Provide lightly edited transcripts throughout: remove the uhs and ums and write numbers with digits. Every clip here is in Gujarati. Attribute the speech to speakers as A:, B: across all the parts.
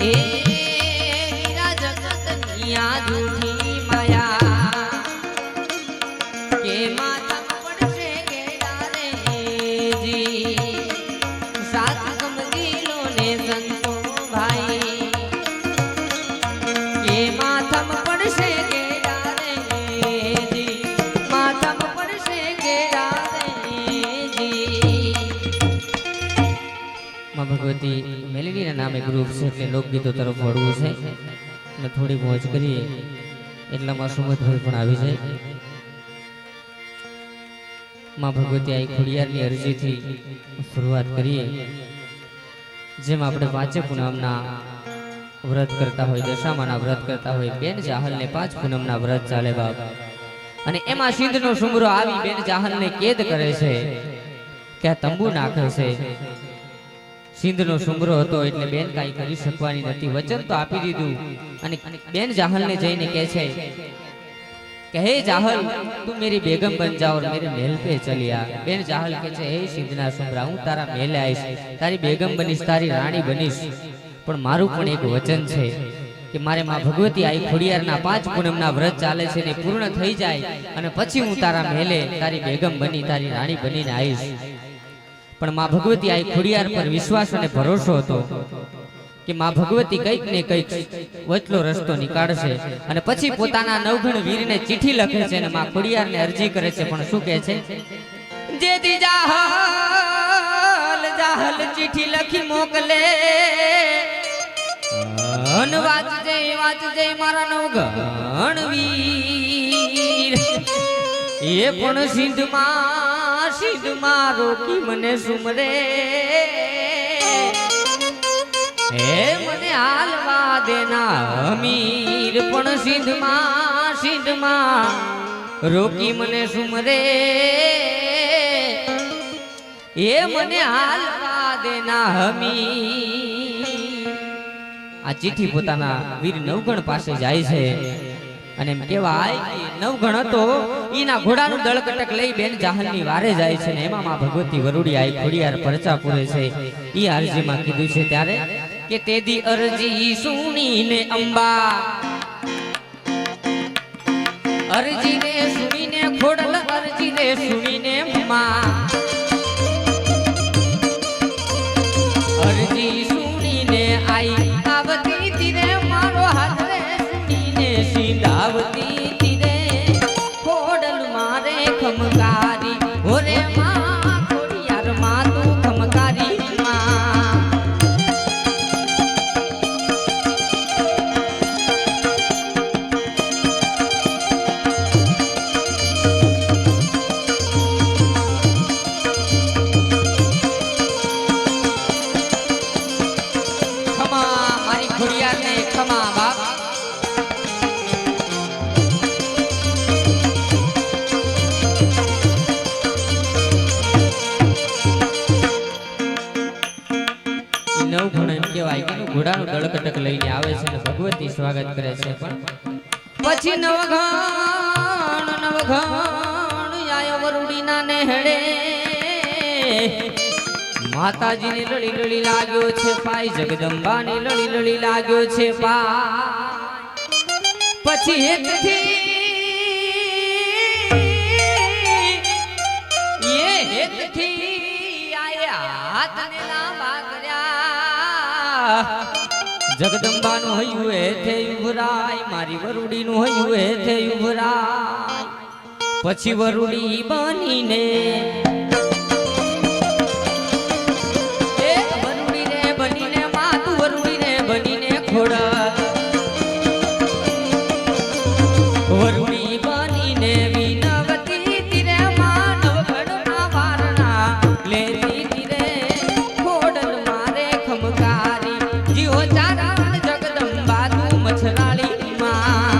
A: એ હીરા જગતની આ જૂઠી માયા કે માથા પડશે કેડા રે જી સાત સમજીલો ને સંતો ભાઈ કે માથા પડશે કેડા રે જી માથા પડશે કેડા રે જી માં ભગવતી મેલેડીના નામે ગ્રુપ છે એટલે લોકગીતો તરફ વળવું છે અને થોડી મોજ કરીએ એટલામાં સુમતભાઈ પણ આવી જાય. માં ભગવતી આ ખોડિયારની અરજીથી શરૂઆત કરીએ. જેમ આપણે પાંચે પૂનમના વ્રત કરતા હોય, દશામાના વ્રત કરતા હોય, બેન જાહલને 5 પૂનમના વ્રત ચાલે બાપ, અને એમાં સિંધનો સુમરો આવી બેન જાહલને કેદ કરે છે કે આ તંબુ નાખે છે. સિંધનો સુમરો હતો એટલે બેન કાંઈ કરી શકવાની નથી. વચન તો આપી દીધું અને બેન જાહલને જઈને કહે છે કે હે જાહલ તું મેરી બેગમ બન જા और मेरे महल पे चली आ. બેન જાહલ કહે છે હે સિંધના સુમરા હું તારા મહેલે આવીશ, તારી બેગમ બનીશ, તારી રાણી બનીશ, પણ મારું પણ એક વચન છે કે મારે માં ભગવતી આઈ ખોડિયારના 5 પૂનમના વ્રત ચાલે છે ને પૂર્ણ થઈ જાય અને પછી હું તારા મહેલે તારી બેગમ બની, તારી રાણી બનીને આવીશ. પણ માં ભગવતી આઈ ખોડિયાર પર વિશ્વાસ અને ભરોસો હતો કે માં ભગવતી કંઈક ને કંઈક વચલો રસ્તો નીકાળશે. અને પછી પોતાના નવઘણ વીરને ચિઠ્ઠી લખે છે અને માં ખોડિયારને અરજી કરે છે. પણ શું કહે છે? જેથી જાહલ જાહલ ચિઠ્ઠી લખી મોકલે અન વાંચજે મારા નવઘણ વીર, એ પણ સિંધમાં રોકી મને સુમરે, હે મને હાલવા દેના અમીર, પણ સિંધમાં રોકી મને સુમરે, એ મને હાલવા દેના અમીર. આ ચિઠ્ઠી પોતાના વીર નવગણ પાસે જાય છે અને એમ કહેવાય નવગણ હતો ઈના ઘોડાનું દળકટક લઈ બેન જાહલની વારે જાય છે ને એમાં માં ભગવતી વરુડી આઈ ખોડિયાર પરચા પૂરે છે. ઈ અરજીમાં કીધું છે ત્યારે કે તેદી અરજી સુણીને અંબા, અરજીને સુણીને ખોડલ, અરજીને સુણીને માં, અરજી સુણીને આઈ આવતી તીરે મારો હાથ રે સુણીને સીધાવતી તીરે ખોડલ મારે ખમકારી, ઓરે માં ખોડિયાર માં તું ખમકારી માં. ઘોડાનું દળકટક લઈને આવે છે અને ભગવતી સ્વાગત કરે છે. પણ પછી નવઘણ આયો વરુડીના નેહડે, માતાજીને લળી લળી લાગ્યો છે પાય, જગદંબાને લળી લળી લાગ્યો છે પાય. પછી હેતથી આયા હાથને લાંબા કર્યા, જગદંબાનું હૈયું હેથે ઉભરાય, મારી વરુડીનું હૈયું હેથે ઉભરાય. પછી વરુડી બનીને માતું વરુડીને બનીને ખોડા, વરુડી બનીને વિનવતી તીરે માનવ ઘડના વારણા લેતી તીરે ખોડલ મારે ખમકારી, જીઓ ચારણ જગદંબા તું મછલાળી માં.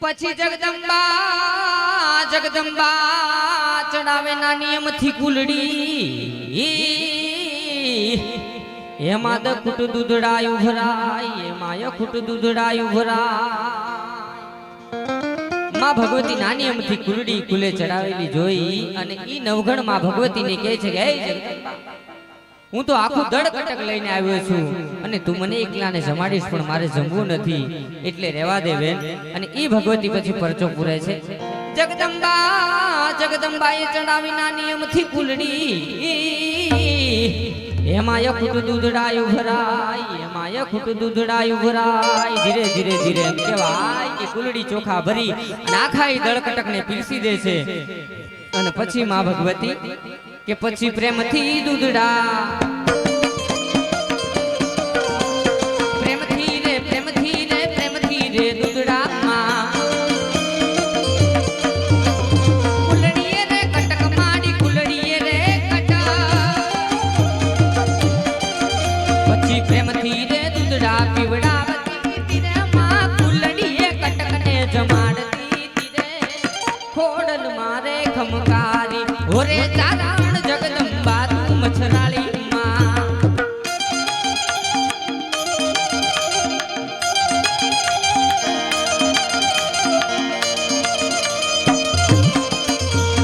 A: પછી જગદંબા ચડાવે ના નિયમથી કુલડી એમાં દખુટ દૂધડાયું ભરાય એમાં યખુટ દૂધડાયું ભરાય માં ભગવતી નાની અમથી કુલડી કુલે ચડાવેલી જોઈ અને ઈ નવઘણ માં ભગવતીને કહે છે કે હે જગદંબા હું તો આખું દડ કટક લઈને આવ્યો છું અને તું મને એકલાને જમાડીશ પણ મારે જમવું નથી એટલે રહેવા દે બેન અને ઈ ભગવતી પછી પરચો પૂરે છે જગદંબાએ ચડાવી નાની અમથી કુલડી એમાં યખુટ દૂધડાયું ભરાય એમાં યખુટ દૂધડાયું ભરાય ધીરે ધીરે ધીરે એમ કહેવાય કે કુલડી ચોખા ભરી નાખાઈ દળકટક ને પીરસી દે છે અને પછી માં ભગવતી કે પછી પ્રેમથી દૂધડા પ્રેમથી રે દૂધડા માં કુલડીએ રે કટક માડી કુલડીએ રે કટક પછી પ્રેમથી રે દૂધડા પીવડાવતી રે માં કુલડીએ કટક ને જમાડતી રે ખોડલ મારે ખમકારી ઓરે તારા જગદંબા તું મછરાળી માં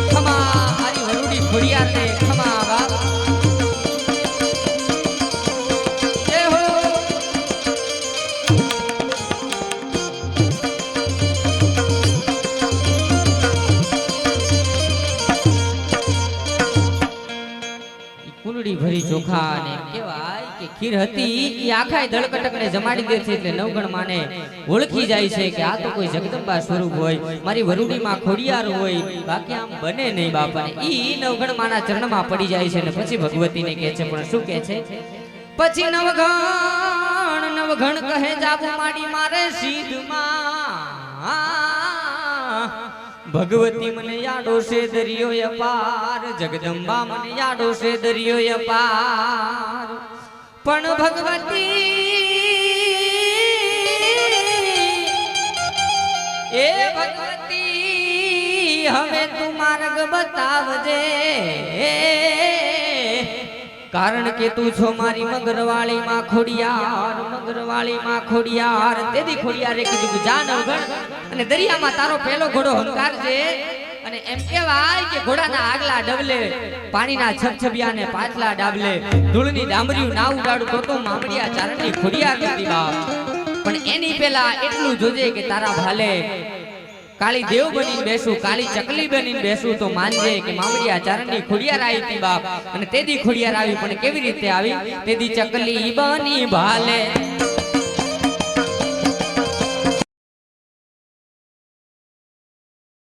A: ખમા મારી વરુડી ખોડિયાર ને ખમા બાપ જય હો કુલડી ભરી ચોખા અને કહેવાય કે ખીર હતી ઈ આખાય દળકટકને જમાડી દે છે એટલે નવગણ માને ઓળખી જાય છે કે આ તો કોઈ જગદંબા સ્વરૂપ હોય મારી વરુડીમાં ખોડિયાર હોય બાકી આમ બને નહીં બાપા ઈ નવગણ માના ચરણમાં પડી જાય છે અને પછી ભગવતીને કહે છે પણ શું કહે છે પછી નવગણ કહે જાબુ માડી મારે સીધમાં ભગવતી મને યાડો છે દરિયો અપાર જગદંબા મને યાડો છે દરિયો અપાર પણ ભગવતી હવે તું માર્ગ બતાવજે કારણ કે તું છો મારી મગરવાળી માં ખોડિયાર તેથી ખોડિયારે કીધું કે જા નવગણ અને દરિયામાં તારો પહેલો ઘોડો હંકારજે અને એમ કહેવાય કે ઘોડાના આગલા ડબલે પાણીના છબછબિયા ને પાછલા ડાબલે ધૂળની ડામરીયું ના ઉડાડું તો મામડિયા ચારણની ખોડિયાર હતી બાપ પણ એની પહેલા એટલું જોજે કે તારા ભાલે કાળી દેવ બનીને બેસું કાળી ચકલી બનીને બેસું તો માનજે કે મામડિયા ચારણની ખોડિયાર આવી હતી બાપ અને તેદી ખોડિયાર આવી પણ કેવી રીતે આવી તેદી ચકલી બની ભાલે